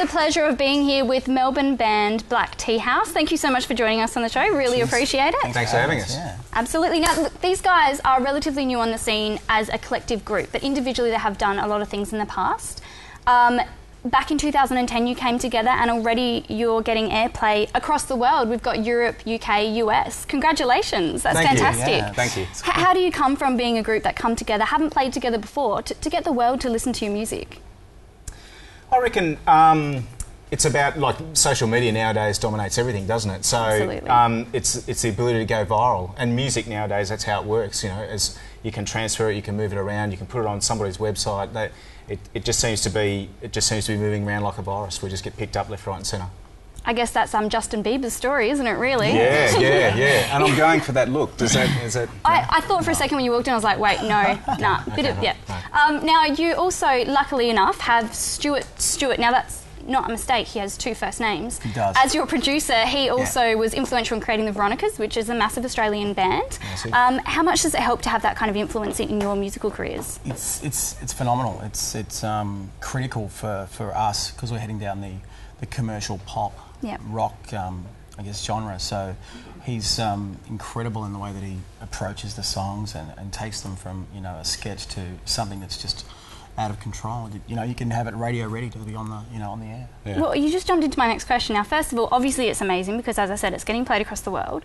the pleasure of being here with Melbourne band Black Tea House. Thank you so much for joining us on the show. Really appreciate it. Thanks for having us. Yeah. Absolutely. Now, look, these guys are relatively new on the scene as a collective group, but individually they have done a lot of things in the past. Back in 2010 you came together and already you're getting airplay across the world. We've got Europe, UK, US. Congratulations. That's fantastic. Yeah, thank you. How do you come from being a group that come together, haven't played together before, to get the world to listen to your music? I reckon it's about, like, social media nowadays dominates everything, doesn't it? So it's the ability to go viral, and music nowadays, that's how it works. You know, as you can transfer it, you can move it around, you can put it on somebody's website. It just seems to be moving around like a virus. We just get picked up left, right, and centre. I guess that's Justin Bieber's story, isn't it? Really? Yeah. And I'm going for that look. Is that? I thought for a second when you walked in, I was like, wait, no, nah, Now you also, luckily enough, have Stuart. Now that's not a mistake. He has two first names. He does. As your producer, he also was influential in creating the Veronicas, which is a massive Australian band. How much does it help to have that kind of influence in your musical careers? It's phenomenal. It's critical for us because we're heading down the commercial pop rock I guess genre. So he's incredible in the way that he approaches the songs and takes them from, you know, a sketch to something that's just out of control. You know, you can have it radio ready to be on the air. Yeah. Well, you just jumped into my next question. Now, first of all, obviously it's amazing because, as I said, it's getting played across the world.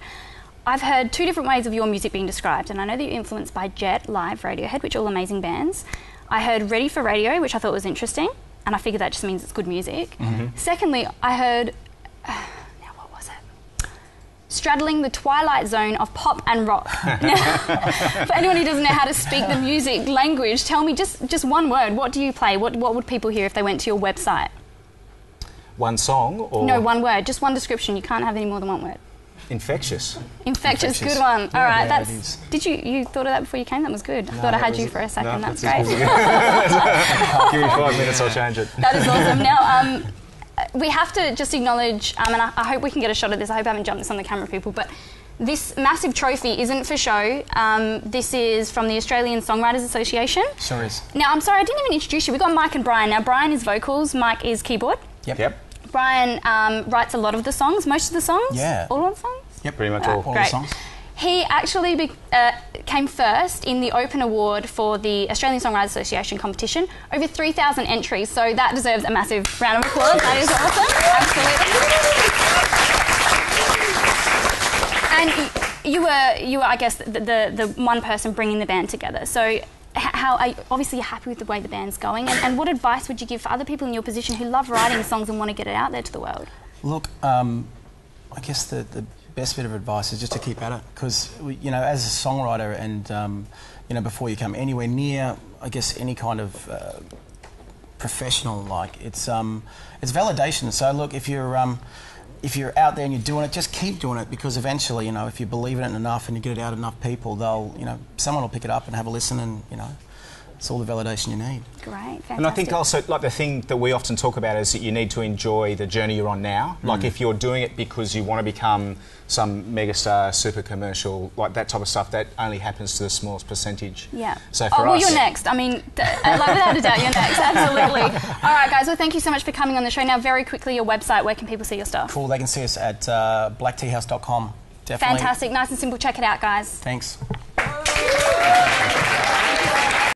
I've heard two different ways of your music being described, and I know that you're influenced by Jet, Live, Radiohead, which are all amazing bands. I heard Ready for Radio, which I thought was interesting, and I figured that just means it's good music. Secondly, I heard... now, what was it? Straddling the twilight zone of pop and rock. Now, for anyone who doesn't know how to speak the music language, tell me just one word. What do you play? What would people hear if they went to your website? One song or...? No, one word. Just one description. You can't have any more than one word. Infectious. Infectious, good one. All right, yeah, that's... Did you thought of that before you came? That was good. I thought I had you for a second. No, that's great. Give me 5 minutes, I'll change it. That is awesome. Now, we have to just acknowledge, and I hope we can get a shot of this. I hope I haven't jumped this on the camera, people, but this massive trophy isn't for show. This is from the Australian Songwriters Association. Sure is. Now, I'm sorry, I didn't even introduce you. We've got Mike and Brian. Now, Brian is vocals, Mike is keyboard. Yep. Brian writes a lot of the songs, most of the songs? Yeah. All of the songs? Yep. Pretty much all the songs. He actually came first in the Open Award for the Australian Songwriters Association competition. Over 3,000 entries, so that deserves a massive round of applause. That is awesome, absolutely. And you were, I guess, the one person bringing the band together. So obviously you're happy with the way the band's going, and what advice would you give for other people in your position who love writing songs and want to get it out there to the world? Look, I guess the best bit of advice is just to keep at it, because, you know, as a songwriter and, you know, before you come anywhere near, I guess, any kind of professional, like, it's validation. So, look, if you're out there and you're doing it, just keep doing it, because eventually, you know, if you believe in it enough and you get it out to enough people, they'll, you know, someone will pick it up and have a listen, and, you know, it's all the validation you need. Great, fantastic. And I think also, like, the thing that we often talk about is that you need to enjoy the journey you're on now. Like, if you're doing it because you want to become some megastar, super commercial, like that type of stuff, that only happens to the smallest percentage. Yeah. So for us... well, you're next. I mean, like, without a doubt, you're next. Absolutely. All right, guys. Well, thank you so much for coming on the show. Now, very quickly, your website. Where can people see your stuff? Cool. They can see us at blackteahouse.com. Definitely. Fantastic. Nice and simple. Check it out, guys. Thanks.